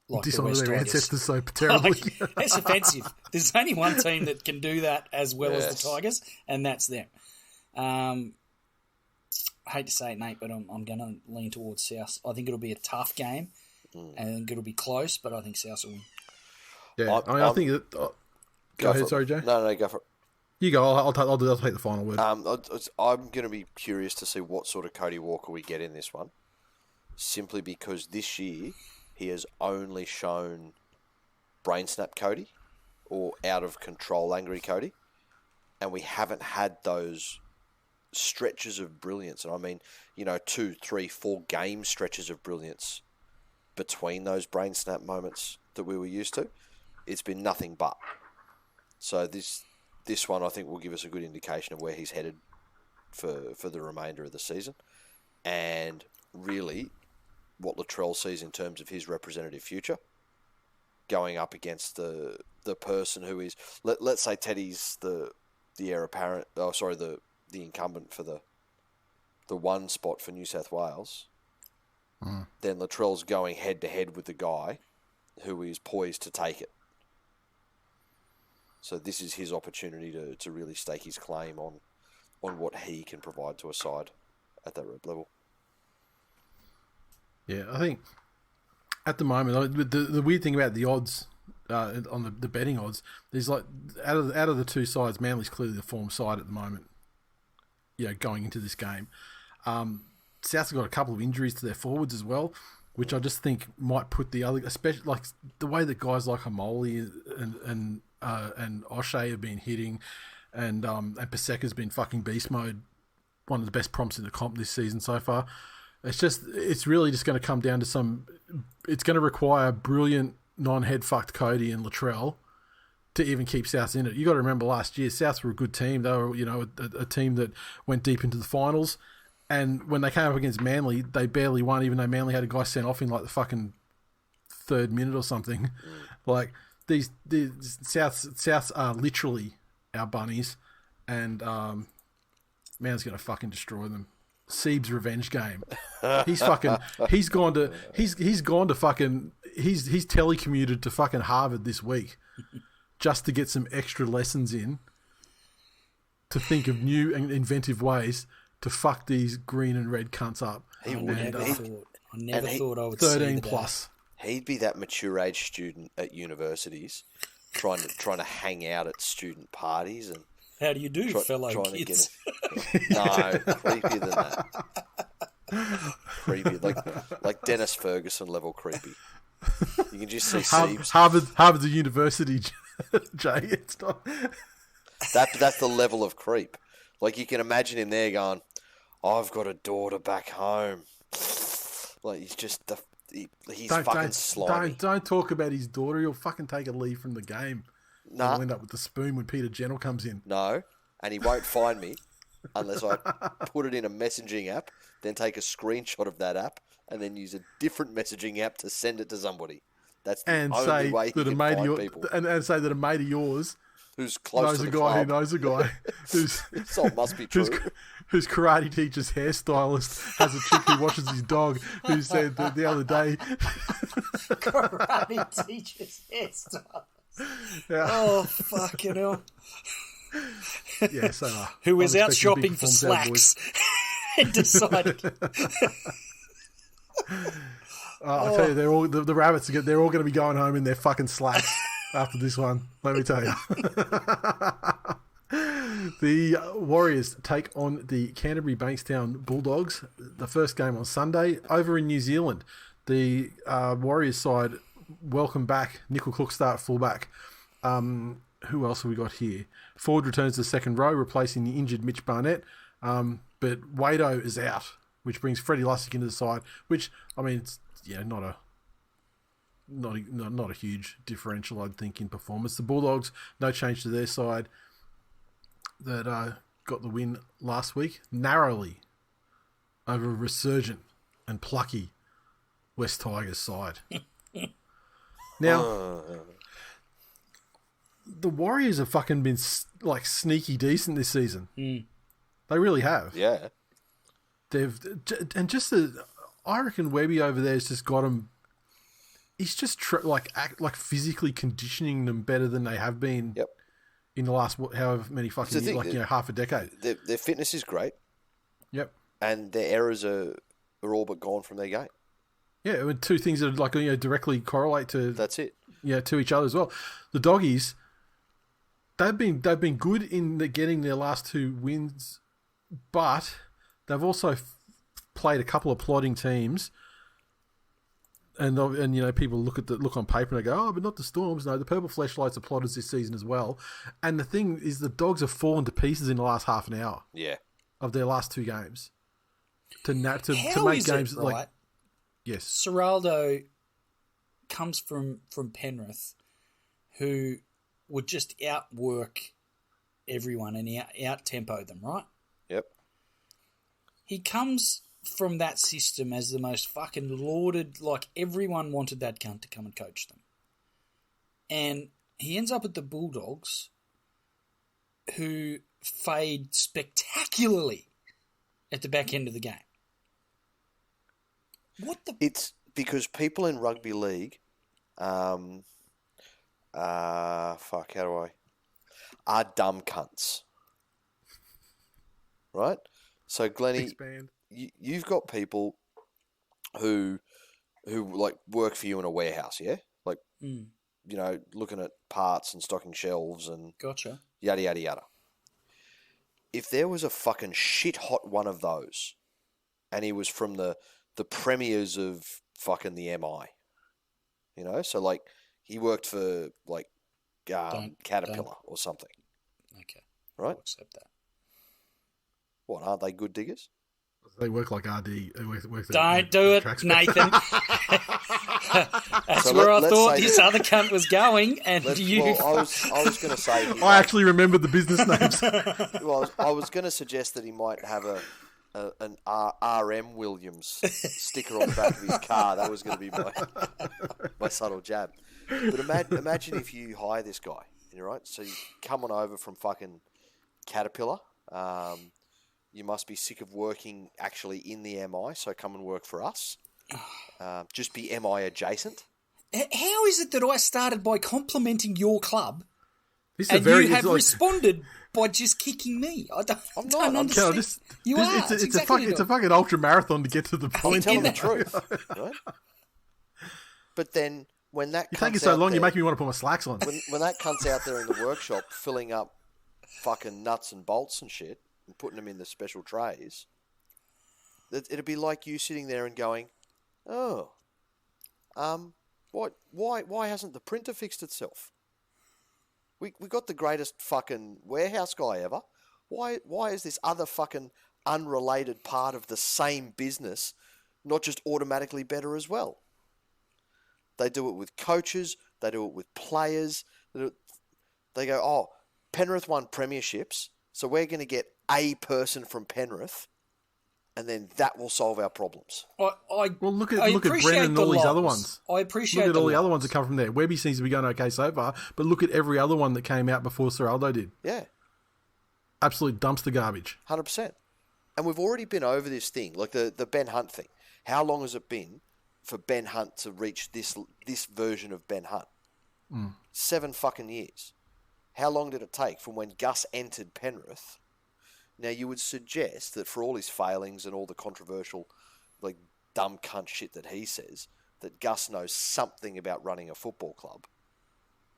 like the Dishonour West their Tigers. ancestors so terribly. It's offensive. There's only one team that can do that as well as Yes. the Tigers, and that's them. I hate to say it, Nate, but I'm going to lean towards South. I think it'll be a tough game, and I think it'll be close, but I think South will win. Yeah, I think that. Go ahead, for it. sorry, Jay. No, go for it. You go. I'll take the final word. I'm going to be curious to see what sort of Cody Walker we get in this one, simply because this year he has only shown brain snap Cody or out of control angry Cody, and we haven't had those stretches of brilliance. And I mean, 2, 3, 4 game stretches of brilliance between those brain snap moments that we were used to. It's been nothing but. So this one I think will give us a good indication of where he's headed for the remainder of the season, and really what Latrell sees in terms of his representative future going up against the person who is, let's say Teddy's the heir apparent, the incumbent for the one spot for New South Wales. Then Latrell's going head to head with the guy who is poised to take it. So this is his opportunity to really stake his claim on what he can provide to a side at that rep level. Yeah, I think at the moment, the weird thing about the odds on the betting odds, there's like out of the two sides, Manly's clearly the form side at the moment. Going into this game, South's got a couple of injuries to their forwards as well, which I just think might put the other, especially like the way that guys like Hamoli and O'Shea have been hitting, and Paseka's been fucking beast mode, one of the best prompts in the comp this season so far. It's really just going to come down to it's going to require brilliant non-head fucked Cody and Latrell to even keep South in it. You got to remember last year, South were a good team. They were, a team that went deep into the finals, and when they came up against Manly, they barely won, even though Manly had a guy sent off in like the fucking 3rd minute or something. Like these Souths are literally our bunnies, and Man's going to fucking destroy them. Siebes' revenge game. He's telecommuted to fucking Harvard this week just to get some extra lessons in, to think of new and inventive ways to fuck these green and red cunts up. I never thought I would see 13 plus. He'd be that mature age student at universities trying to hang out at student parties and how do you do, fellow kids? No, creepier than that. Creepy, like Dennis Ferguson level creepy. You can just see Siebes. Harvard's a university, Jay. It's not. That's the level of creep. Like you can imagine him there going, "I've got a daughter back home." Like he's just he's fucking slimy. Don't talk about his daughter. He'll fucking take a leave from the game. Nah. He'll end up with the spoon when Peter Jennell comes in. No, and he won't find me unless I put it in a messaging app, then take a screenshot of that app, and then use a different messaging app to send it to somebody. That's the only way he can find people. And say that a mate of yours who's close to the club. Who knows a guy who's so it must be true. Whose karate teacher's hairstylist has a chick who watches his dog, who said that the other day. Karate teacher's hairstylist. Yeah. Oh, fucking hell. Yeah, so who was out shopping for slacks and decided. I tell you, they're all the rabbits. They're all going to be going home in their fucking slacks after this one. Let me tell you. The Warriors take on the Canterbury Bankstown Bulldogs. The first game on Sunday over in New Zealand. The Warriors side welcome back Nickel Cookstart at fullback. Who else have we got here? Ford returns to the second row, replacing the injured Mitch Barnett. But Wado is out, which brings Freddie Lussick into the side. Which I mean, it's not a huge differential, I'd think, in performance. The Bulldogs, no change to their side. That got the win last week narrowly over a resurgent and plucky West Tigers side. Now, the Warriors have fucking been like sneaky decent this season. They really have. Yeah. I reckon Webby over there has just got him. He's just physically conditioning them better than they have been. Yep. In the last however many fucking years, half a decade. Their fitness is great. Yep. And their errors are all but gone from their game. Yeah, two things that directly correlate to. That's it. Yeah, to each other as well. The doggies, they've been good in getting their last 2 wins, but they've also played a couple of plodding teams. And people look on paper and they go, oh, but not the Storms. No, the Purple Fleshlights are plotters this season as well. And the thing is, the Dogs have fallen to pieces in the last half an hour. Yeah. Of their last 2 games, to How make is games it, right? Yes, Serraldo comes from Penrith, who would just outwork everyone and out tempo them, right? Yep. He comes from that system as the most fucking lauded, like everyone wanted that cunt to come and coach them. And he ends up at the Bulldogs, who fade spectacularly at the back end of the game. It's because people in rugby league, are dumb cunts. Right? So, Glennie, expand. You've got people who work for you in a warehouse, yeah? Looking at parts and stocking shelves and gotcha, yada yada yada. If there was a fucking shit hot one of those, and he was from the premiers of fucking the MI, so he worked for Caterpillar or something. Okay, right? I'll accept that. What, aren't they good diggers? They work like RD. Don't do it, Nathan. That's where I thought this other cunt was going, and you. Well, I was going to say. I actually remembered the business names. Well, I was going to suggest that he might have an RM Williams sticker on the back of his car. That was going to be my subtle jab. But imagine if you hire this guy, right? So you come on over from fucking Caterpillar. You must be sick of working actually in the MI, so come and work for us. Just be MI adjacent. How is it that I started by complimenting your club, you have responded by just kicking me? I don't understand. It's a fucking ultra marathon to get to the point. I'm telling the truth, right? But then when that you take it so long, you make me want to put my slacks on. When that cunt's out there in the workshop filling up fucking nuts and bolts and shit, and putting them in the special trays, it'd be like you sitting there and going, "Oh, why hasn't the printer fixed itself? We got the greatest fucking warehouse guy ever. Why is this other fucking unrelated part of the same business not just automatically better as well?" They do it with coaches. They do it with players. They go, "Oh, Penrith won premierships, so we're going to get a person from Penrith, and then that will solve our problems." Look at Brennan and all these other ones. I appreciate. Look at all the other ones that come from there. Webby seems to be going okay so far, but look at every other one that came out before Serraldo did. Yeah, absolute dumpster garbage. 100%. And we've already been over this thing, like the Ben Hunt thing. How long has it been for Ben Hunt to reach this version of Ben Hunt? 7 fucking years. How long did it take from when Gus entered Penrith? Now, you would suggest that for all his failings and all the controversial, dumb cunt shit that he says, that Gus knows something about running a football club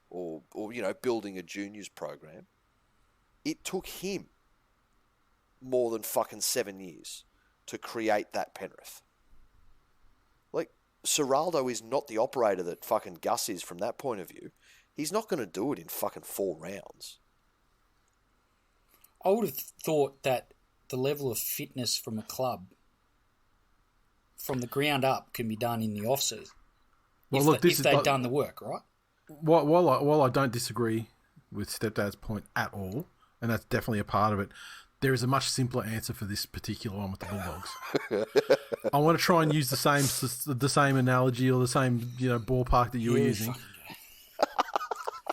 or building a juniors program. It took him more than fucking 7 years to create that Penrith. Serraldo is not the operator that fucking Gus is from that point of view. He's not going to do it in fucking 4 rounds. I would have thought that the level of fitness from a club, from the ground up, can be done in the off-season. Well, if they've done the work, right? While I don't disagree with Stepdad's point at all, and that's definitely a part of it, there is a much simpler answer for this particular one with the Bulldogs. I want to try and use the same analogy or the same ballpark that you were using.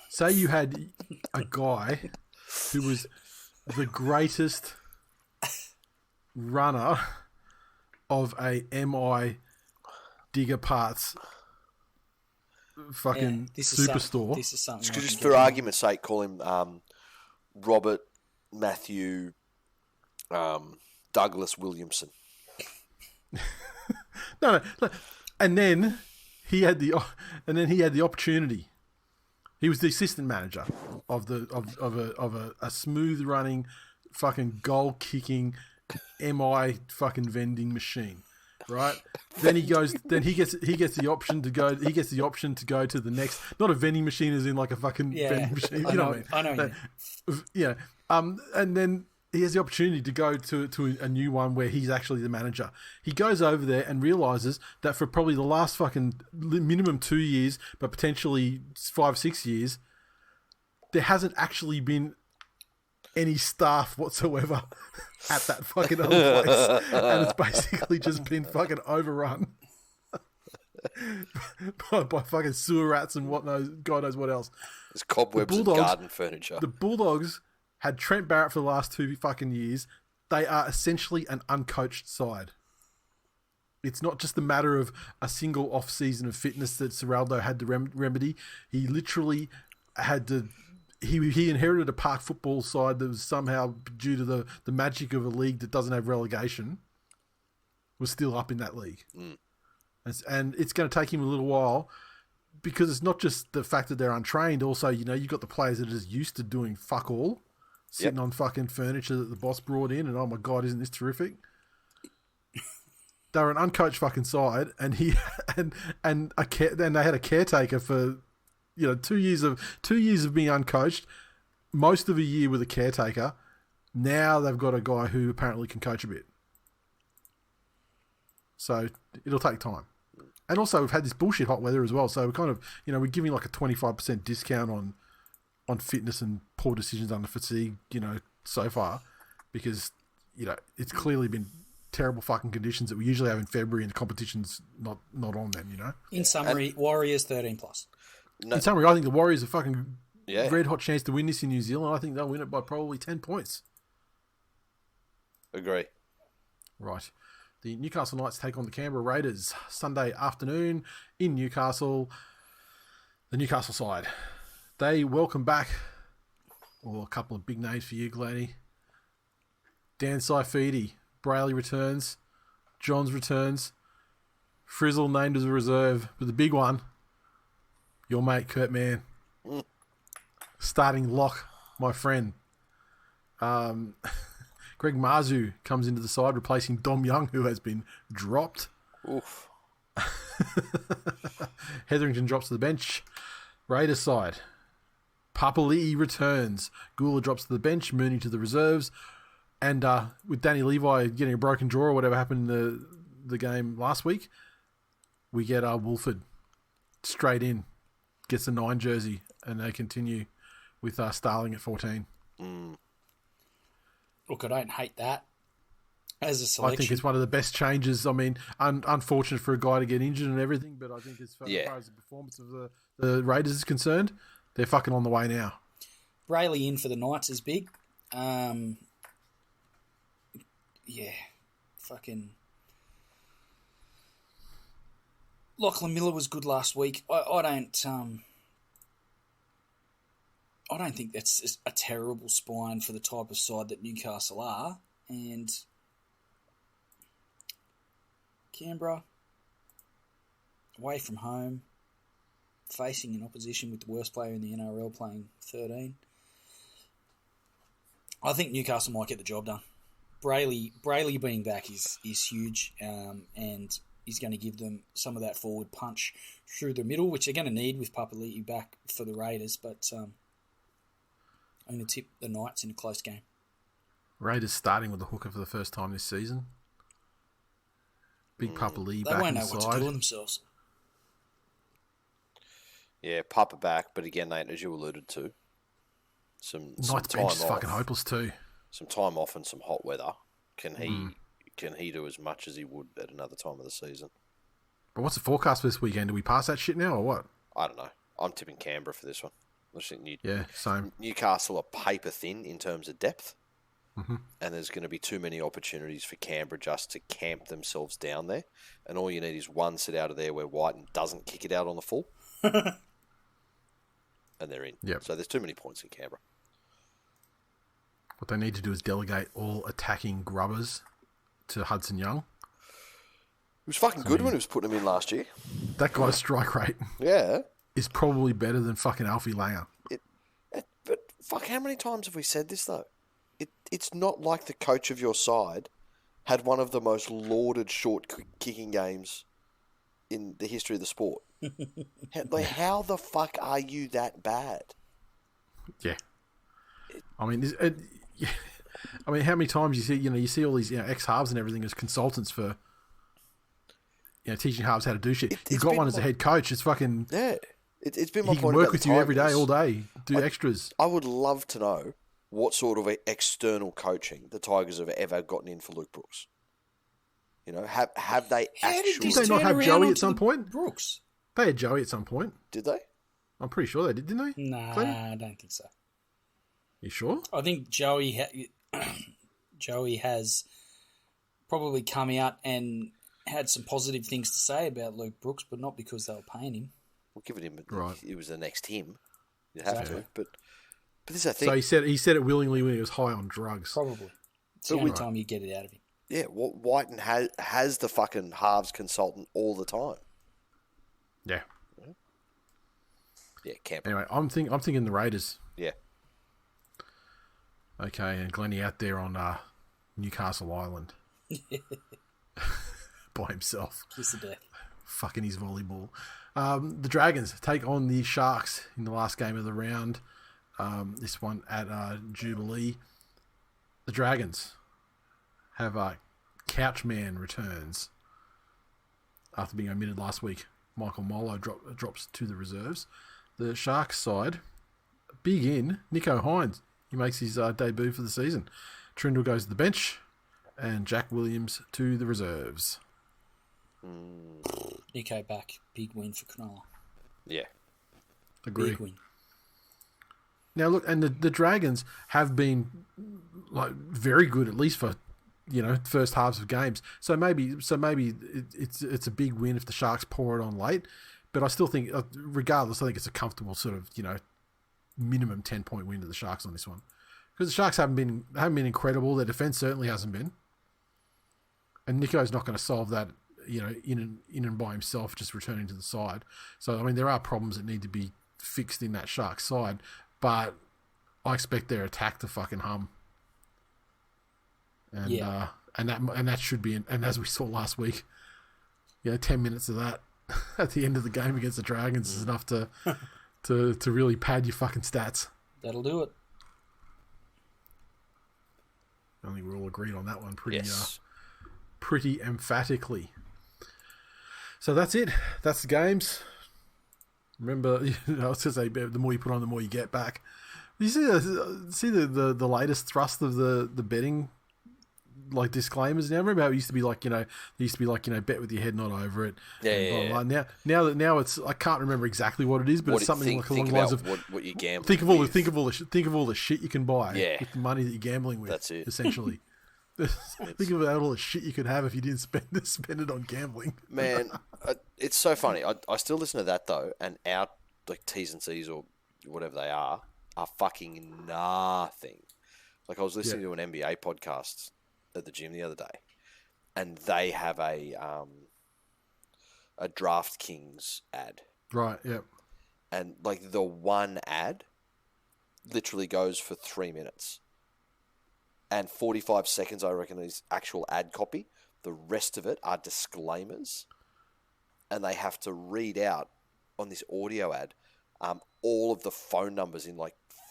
Say you had a guy who was the greatest runner of a MI digger parts fucking superstore. This is something. Just for argument's sake, call him Robert Matthew Douglas Williamson. No. And then he had the opportunity. He was the assistant manager of a smooth running, fucking goal kicking, MI fucking vending machine, right? Then he gets the option to go. He gets the option to go to the next, not a vending machine, as in like a fucking vending machine. You know what I mean? I know. Yeah. And then he has the opportunity to go to a new one where he's actually the manager. He goes over there and realizes that for probably the last fucking minimum 2 years, but potentially 5-6 years, there hasn't actually been any staff whatsoever at that fucking other place. And it's basically just been fucking overrun by fucking sewer rats and God knows what else. There's cobwebs and garden furniture. The Bulldogs had Trent Barrett for the last 2 fucking years. They are essentially an uncoached side. It's not just a matter of a single off-season of fitness that Serraldo had to remedy. He literally had to... He inherited a park football side that was somehow, due to the magic of a league that doesn't have relegation, was still up in that league. Mm. And it's going to take him a little while, because it's not just the fact that they're untrained. Also, you've got the players that are just used to doing fuck all, sitting on fucking furniture that the boss brought in, and oh my God, isn't this terrific? They were an uncoached fucking side, and they had a caretaker for 2 years of being uncoached, most of a year with a caretaker. Now they've got a guy who apparently can coach a bit, so it'll take time. And also, we've had this bullshit hot weather as well, so we're kind of we're giving like a 25% discount on fitness and poor decisions under fatigue, so far, because it's clearly been terrible fucking conditions that we usually have in February, and the competition's not on them. In summary, Warriors 13+. In summary, I think the Warriors are fucking red hot chance to win this in New Zealand. I think they'll win it by probably 10 points. Agree. Right. The Newcastle Knights take on the Canberra Raiders Sunday afternoon in Newcastle. The Newcastle side. They welcome back a couple of big names for you, Glennie. Dan Saifidi. Brayley returns. Johns returns. Frizzle named as a reserve. But the big one, your mate Kurt Mann. Starting lock, my friend. Greg Marzu comes into the side, replacing Dom Young, who has been dropped. Oof. Hetherington drops to the bench. Raiders side. Papali'i returns. Gula drops to the bench. Mooney to the reserves. And with Danny Levi getting a broken jaw or whatever happened in the game last week, we get Wolford straight in. Gets the 9 jersey, and they continue with Starling at 14. Mm. Look, I don't hate that as a selection. I think it's one of the best changes. I mean, unfortunate for a guy to get injured and everything, but I think as far as the performance of the Raiders is concerned, they're fucking on the way now. Brayley in for the Knights is big. Fucking... Lachlan Miller was good last week. I don't think that's a terrible spine for the type of side that Newcastle are. And Canberra, away from home, facing an opposition with the worst player in the NRL playing 13. I think Newcastle might get the job done. Brayley being back is huge, and he's going to give them some of that forward punch through the middle, which they're going to need with Papali'i back for the Raiders. But I'm going to tip the Knights in a close game. Raiders starting with the hooker for the first time this season. Big Papali'i back inside. They won't know what to do with themselves. Yeah, Papa back, but again, Nate, as you alluded to, some Knights time bench is off, fucking hopeless too. Some time off and some hot weather. Can he do as much as he would at another time of the season? But what's the forecast for this weekend? Do we pass that shit now or what? I don't know. I'm tipping Canberra for this one. I think same. Newcastle are paper thin in terms of depth. and there's going to be too many opportunities for Canberra just to camp themselves down there, and all you need is one sit out of there where Whiten doesn't kick it out on the full, and they're in. Yep. So there's too many points in Canberra. What they need to do is delegate all attacking grubbers to Hudson Young. He was fucking good when he was putting them in last year. That guy's strike rate is probably better than fucking Alfie Langer. But fuck, how many times have we said this though? It's not like the coach of your side had one of the most lauded short kicking games in the history of the sport. How the fuck are you that bad? Yeah. I mean, how many times you see all these ex-halves and everything as consultants for teaching halves how to do shit. You've got one as a head coach. It's fucking It's been my he point. can work with you every day, all day, do extras. I would love to know what sort of external coaching the Tigers have ever gotten in for Luke Brooks. Have they actually? Did they not have Joey at some point? Brooks. They had Joey at some point. Did they? I'm pretty sure they did, didn't they? Nah, Clem? I don't think so. You sure? I think Joey has probably come out and had some positive things to say about Luke Brooks, but not because they were paying him. We'll give it him. Right. It was the next him. You have Exactly. to. But this is the thing. So he said it willingly when he was high on drugs. Probably. It's the only time you get it out of him. Yeah, Whiten has the fucking halves consultant all the time. Yeah. Yeah, Camp. Anyway, I'm thinking the Raiders. Yeah. Okay, and Glennie out there on Newcastle Island by himself. Kiss the death. Fucking his volleyball. The Dragons take on the Sharks in the last game of the round. This one at Jubilee. The Dragons have Couchman returns after being omitted last week. Michael Molo drops to the reserves. The Sharks side, big in, Nico Hines. He makes his debut for the season. Trindle goes to the bench, and Jack Williams to the reserves. Nico back. Big win for Cronulla. Yeah. Agree. Big win. Now look, and the Dragons have been very good, at least for first halves of games. So maybe it's a big win if the Sharks pour it on late. But I still think, regardless, I think it's a comfortable sort of minimum 10-point win to the Sharks on this one, because the Sharks haven't been incredible. Their defense certainly hasn't been, and Nico's not going to solve that in and by himself, just returning to the side. So I mean, there are problems that need to be fixed in that Sharks side, but I expect their attack to fucking hum. And and that should be, and as we saw last week, 10 minutes of that at the end of the game against the Dragons is enough to really pad your fucking stats. That'll do it. I think we're all agreed on that one pretty emphatically. So that's it. That's the games. Remember, I was going to say, the more you put on, the more you get back. You see the latest thrust of the betting disclaimers now. Remember how it used to be bet with your head not over it. Yeah. Blah, blah. Now it's, I can't remember exactly what it is, but it's something along the lines of what you're gambling. Think of all the shit you can buy with the money that you're gambling with. That's it. Essentially. Think about all the shit you could have if you didn't spend it on gambling. Man, it's so funny. I still listen to that though, and our T's and C's or whatever they are fucking nothing. Like I was listening to an NBA podcast at the gym the other day, and they have a DraftKings ad. Right. Yep. And the one ad literally goes for 3 minutes. And 45 seconds, I reckon, is actual ad copy. The rest of it are disclaimers. And they have to read out on this audio ad all of the phone numbers in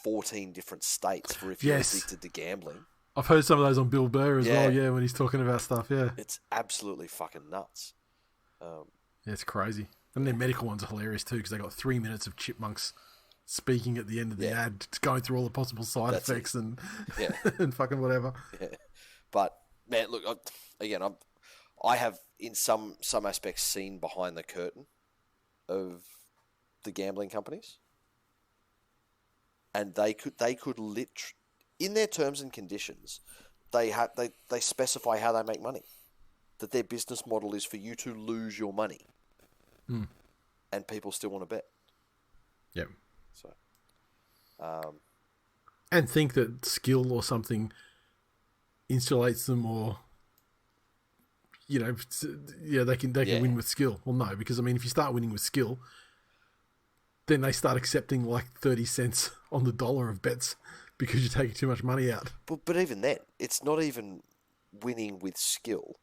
14 different states for if you're addicted to gambling. I've heard some of those on Bill Burr as well, when he's talking about stuff, It's absolutely fucking nuts. It's crazy. And their medical ones are hilarious too, because they got 3 minutes of chipmunks speaking at the end of the ad, going through all the possible side effects and and fucking whatever. Yeah. But man, look, I have in some aspects seen behind the curtain of the gambling companies, and they could in their terms and conditions, they specify how they make money. That their business model is for you to lose your money. And people still want to bet. Yep. So, and think that skill or something insulates them, or they can win with skill. Well, no, because I mean, if you start winning with skill, then they start accepting like 30 cents on the dollar of bets because you're taking too much money out. But even then, it's not even winning with skill.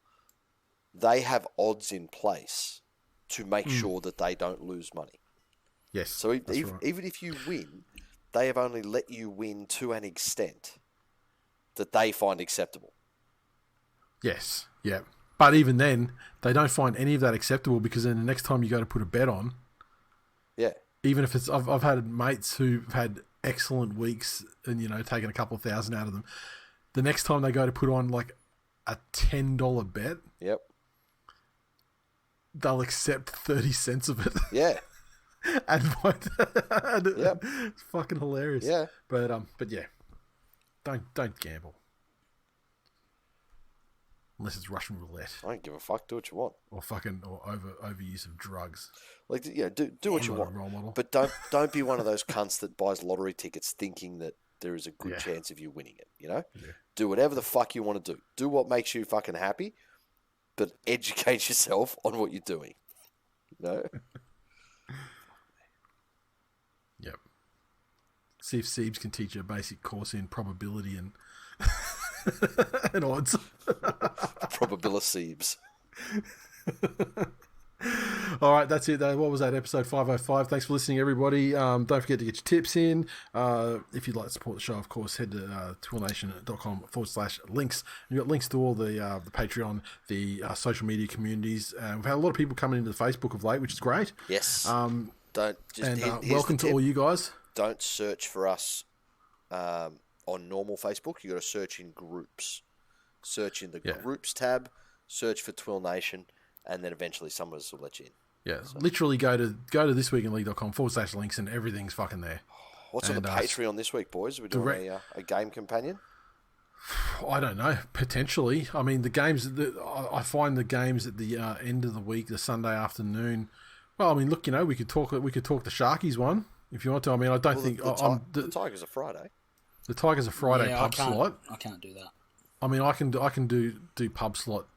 They have odds in place to make sure that they don't lose money. Yes. So even if you win, they have only let you win to an extent that they find acceptable. Yes. Yeah. But even then, they don't find any of that acceptable, because then the next time you go to put a bet on, even if it's, I've had mates who've had excellent weeks and taken a couple of thousand out of them. The next time they go to put on like a $10 bet, they'll accept 30 cents of it. Yeah. And it's fucking hilarious. Yeah. But yeah, don't gamble unless it's Russian roulette. I don't give a fuck. Do what you want. Or overuse of drugs. Like, do what you want. Role model. But don't be one of those cunts that buys lottery tickets thinking that there is a good chance of you winning it. Yeah. Do whatever the fuck you want to do. Do what makes you fucking happy, but educate yourself on what you're doing. Yep. See if Siebes can teach you a basic course in probability and and odds. Probabilisiebes. All right, that's it. What was that? Episode 505. Thanks for listening, everybody. Don't forget to get your tips in. If you'd like to support the show, of course, head to twilnation.com/links. You've got links to all the Patreon, the social media communities. We've had a lot of people coming into the Facebook of late, which is great. Yes. Welcome to all you guys. Don't search for us on normal Facebook. You've got to search in groups. Search in the groups tab. Search for TWiL Nation. And then eventually some of us will let you in. Yeah, so. Literally go to thisweekinleague.com/links and everything's fucking there. What's on the Patreon this week, boys? We're doing a game companion? I don't know. Potentially. I mean, the games, I find the games at the end of the week, the Sunday afternoon. Well, I mean, look, we could talk the Sharkies one if you want to. I mean, I don't think... The Tigers are Friday. The Tigers are Friday pub slot. I can't do that. I mean, I can do pub slot.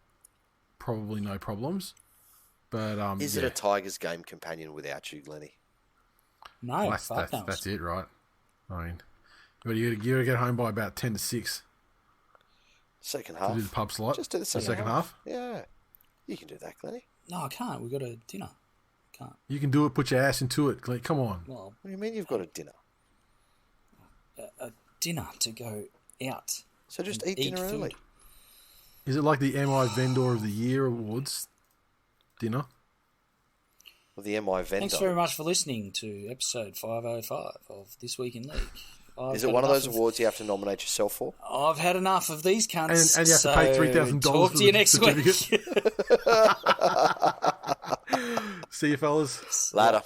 Probably no problems, but is it a Tigers game companion without you, Glennie? No, that's it, right? I mean, you got to get home by about 10 to 6. Second half. To do the pub slot. Just do the second half. Yeah, you can do that, Glennie. No, I can't. We've got a dinner. Can't. You can do it. Put your ass into it, Glennie. Come on. Well, what do you mean you've got a dinner? A dinner to go out. So just eat dinner early. Is it like the MI Vendor of the Year Awards dinner? Well, the MI Vendor. Thanks very much for listening to episode 505 of This Week in League. Is it one of those awards you have to nominate yourself for? I've had enough of these cunts. And you have to pay $3,000. Talk to you next week. See you, fellas. Later.